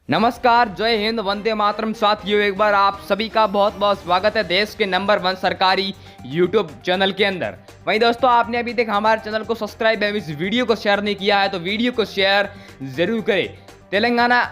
नमस्कार, जय हिंद, वंदे मातरम। साथियों, एक बार आप सभी का बहुत बहुत स्वागत है देश के नंबर 1 सरकारी यूट्यूब चैनल के अंदर। वहीं दोस्तों, आपने अभी तक हमारे चैनल को सब्सक्राइब एवं इस वीडियो को शेयर नहीं किया है तो वीडियो को शेयर जरूर करें। तेलंगाना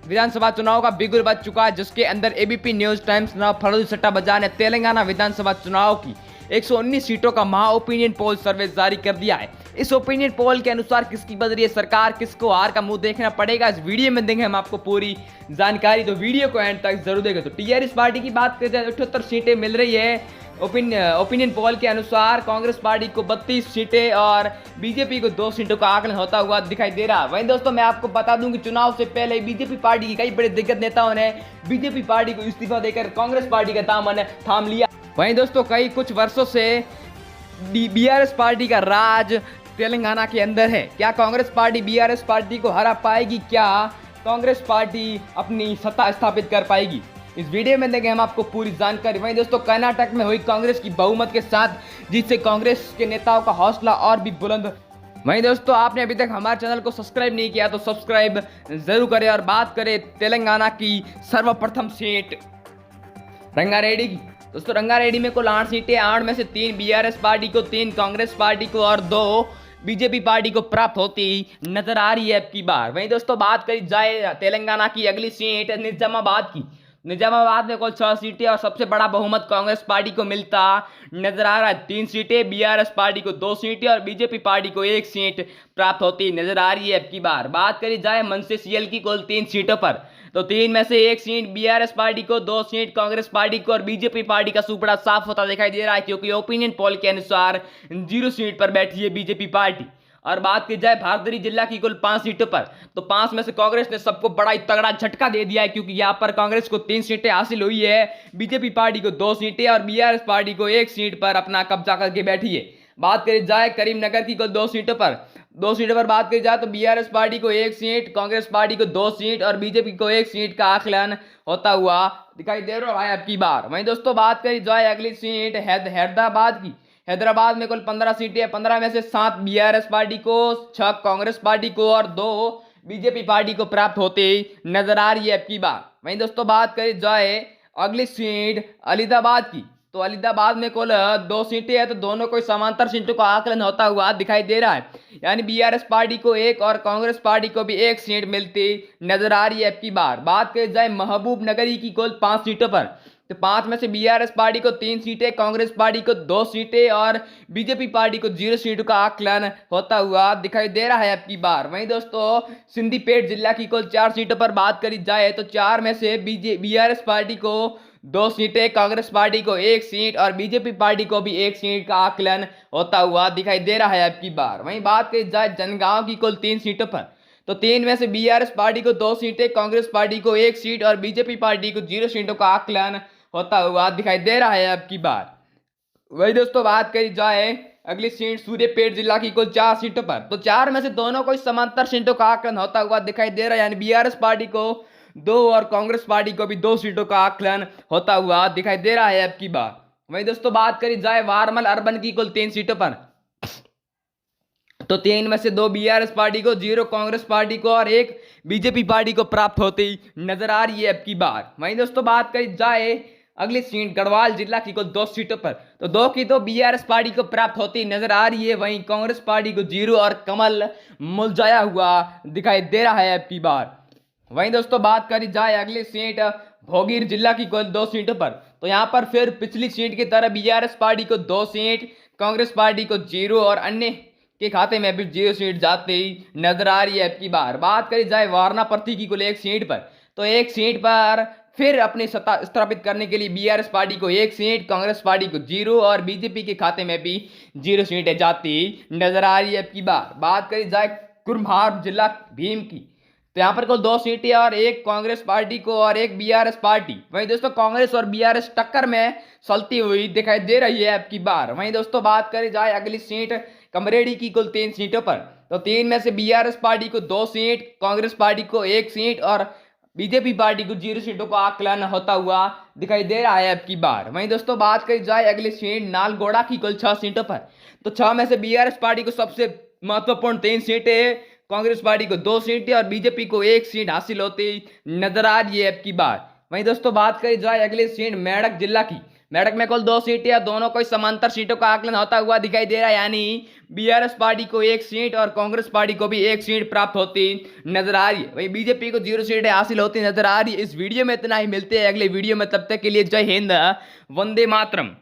विधानसभा चुनाव का बिगुल बज चुका है, जिसके अंदर एबीपी न्यूज टाइम्स फरोजी सट्टा बाजार ने तेलंगाना विधानसभा चुनाव की 119 सीटों का महा ओपिनियन पोल सर्वे जारी कर दिया है। इस ओपिनियन पोल के अनुसार किसकी बदल रही है सरकार, किसको हार का मुंह देखना पड़ेगा, इस वीडियो में देंगे हम आपको पूरी जानकारी, तो वीडियो को एंड तक जरूर देखें। तो टीआरएस पार्टी की बात करें तो 78 सीटें मिल रही है। ओपिनियन पोल के अनुसार कांग्रेस पार्टी को 32 सीटें और बीजेपी को 2 सीटों का आकलन होता हुआ दिखाई दे रहा है। वहीं दोस्तों, मैं आपको बता दूं कि चुनाव से पहले बीजेपी पार्टी की कई बड़े दिग्गज नेताओं ने बीजेपी पार्टी को इस्तीफा देकर कांग्रेस पार्टी का दामन थाम लिया। वहीं दोस्तों, कई कुछ वर्षों से बीआरएस पार्टी का राज तेलंगाना के अंदर है। क्या कांग्रेस पार्टी बीआरएस पार्टी को हरा पाएगी? क्या कांग्रेस पार्टी अपनी सत्ता स्थापित कर पाएगी? इस वीडियो में देंगे हम आपको पूरी जानकारी। वहीं दोस्तों, कर्नाटक में हुई कांग्रेस की बहुमत के साथ जिससे कांग्रेस के नेताओं का हौसला और भी बुलंद। वहीं दोस्तों, आपने अभी तक हमारे चैनल को सब्सक्राइब नहीं किया तो सब्सक्राइब जरूर करें। और बात करें तेलंगाना की सर्वप्रथम सीट रंगारेड्डी की। दोस्तों, रंगारेड्डी में कुल 8 सीटें, 8 में से 3 बीआरएस पार्टी को, 3 कांग्रेस पार्टी को और 2 बीजेपी पार्टी को प्राप्त होती नजर आ रही है अब की बार। वहीं दोस्तों, बात करी जाए तेलंगाना की अगली सीट निजामाबाद की। निजामाबाद में कुल 6 सीटें और सबसे बड़ा बहुमत कांग्रेस पार्टी को मिलता नजर आ रहा है। 3 सीटें, बीआरएस पार्टी को 2 सीटें और बीजेपी पार्टी को 1 सीट प्राप्त होती नजर आ रही है अब की बार। बात करी जाए मनसेसीएल की कुल 3 सीटों पर तो 3 में से 1 सीट बीआरएस पार्टी को, 2 सीट कांग्रेस पार्टी को और बीजेपी पार्टी का सुपड़ा साफ होता दिखाई दे रहा है, क्योंकि ओपिनियन पोल के अनुसार 0 सीट पर बैठी है बीजेपी पार्टी। और बात की जाए भारदरी जिला की कुल 5 सीटों पर तो 5 में से कांग्रेस ने सबको बड़ा ही तगड़ा झटका दे दिया है, क्योंकि यहां पर कांग्रेस को 3 सीटें हासिल हुई है, बीजेपी पार्टी को 2 सीटें और बीआरएस पार्टी को 1 सीट पर अपना कब्जा करके बैठी है। बात करी जाए करीमनगर की कुल 2 सीटों पर बात करी जाए तो बीआरएस पार्टी को 1 सीट, कांग्रेस पार्टी को 2 सीट और बीजेपी को 1 सीट का आकलन होता हुआ दिखाई दे रहा है अब की बार। वहीं दोस्तों, बात करी जाए अगली सीट हैदराबाद की। हैदराबाद में कुल 15 सीटें, 15 में से 7 बीआरएस पार्टी को, 6 कांग्रेस पार्टी को और 2 बीजेपी पार्टी को प्राप्त होते नजर आ रही है अब की बार। वहीं दोस्तों, बात करी जाए अगली सीट अलीदाबाद की तो अलीदाबाद में कुल 2 सीटें हैं, तो दोनों को समांतर सीटों का आकलन होता हुआ दिखाई दे रहा है, यानी बीआरएस पार्टी को 1 और कांग्रेस पार्टी को भी 1 सीट मिलती नजर आ रही है अब की बार। बात करी जाए महबूब नगरी की कुल 5 सीटों पर तो 5 में से बीआरएस पार्टी को 3 सीटें, कांग्रेस पार्टी को 2 सीटें और बीजेपी पार्टी को 0 सीटों का आकलन होता हुआ दिखाई दे रहा है अब की बार। वहीं दोस्तों, सिंदीपेट जिला की कुल 4 सीटों पर बात करी जाए तो 4 में से बीआरएस पार्टी को 2 सीटें, कांग्रेस पार्टी को 1 सीट और बीजेपी पार्टी को भी 1 सीट का आकलन होता हुआ दिखाई दे रहा है अब की बार। वहीं बात करी जाए जनगांव की कुल 3 सीटों पर तो 3 में से बीआरएस पार्टी को 2 सीटें, कांग्रेस पार्टी को 1 सीट और बीजेपी पार्टी को 0 सीटों का आकलन होता हुआ दिखाई दे रहा है अब की बार। वही दोस्तों, बात करी जाए अगली सीट सूर्यपेट जिला की कुल 4 सीटों पर तो 4 में से दोनों को समांतर सीटों का आकलन होता हुआ दिखाई दे रहा है, यानी बीआरएस पार्टी को 2 और कांग्रेस पार्टी को भी 2 सीटों का आकलन होता हुआ दिखाई दे रहा है अब की बार। वही दोस्तों, बात करी जाए वारमल अर्बन की कुल 3 सीटों पर तो 3 में से 2 बीआरएस पार्टी को, 0 कांग्रेस पार्टी को और 1 बीजेपी पार्टी को प्राप्त होती नजर आ रही है अब की बार। वहीं दोस्तों, बात करी जाए अगली सीट गढ़वाल जिला की कुल 2 सीटों पर तो 2 की तो बीआरएस पार्टी को प्राप्त होती नजर आ रही है, वहीं कांग्रेस पार्टी को 0 और कमल मुलझाया हुआ दिखाई दे रहा है अब की बार। वहीं दोस्तों, बात करी जाए अगली सीट भोगीर जिला की कुल 2 सीटों पर तो यहां पर फिर पिछली सीट की तरह बीआरएस पार्टी को 2 सीट, कांग्रेस पार्टी को 0 और अन्य के खाते में भी 0 सीट जाती नजर आ रही है अब की बार। बात करी जाए वारनापर्थी की कुल 1 सीट पर तो 1 सीट पर फिर अपनी सत्ता स्थापित करने के लिए बीआरएस पार्टी को 1 सीट, कांग्रेस पार्टी को 0 और बीजेपी के खाते में भी 0 सीटें जाती नजर आ रही है अब की बार। बात करी जाए कुम्हार जिला भीम की तो यहाँ पर कुल 2 सीटें और 1 कांग्रेस पार्टी को और 1 बीआरएस पार्टी। वहीं दोस्तों, कांग्रेस और बीआरएस टक्कर में चलती हुई दिखाई दे रही है अब की बार। वहीं दोस्तों, बात करी जाए अगली सीट कमरेडी की कुल 3 सीटों पर तो 3 में से बीआरएस पार्टी को 2 सीट, कांग्रेस पार्टी को 1 सीट और बीजेपी पार्टी को 0 सीटों का आकलन होता हुआ दिखाई दे रहा है अब की बार। वहीं दोस्तों, बात करी जाए अगली सीट नालगोड़ा की कुल 6 सीटों पर तो 6 में से बीआरएस पार्टी को सबसे महत्वपूर्ण 3 सीटें, कांग्रेस पार्टी को 2 सीटें और बीजेपी को 1 सीट हासिल होती नजर आ रही है अब की बार। वहीं दोस्तों बात करी जाए अगली सीट मेरठ जिला की। मेरठ में कुल 2 सीटें या दोनों कोई समांतर सीटों का आकलन होता हुआ दिखाई दे रहा है, यानी बीआरएस पार्टी को 1 सीट और कांग्रेस पार्टी को भी 1 सीट प्राप्त होती नजर आ रही है। वहीं बीजेपी को 0 सीटें हासिल होती नजर आ रही है। इस वीडियो में इतना ही, मिलते हैं अगले वीडियो में, तब तक के लिए जय हिंद, वंदे मातरम।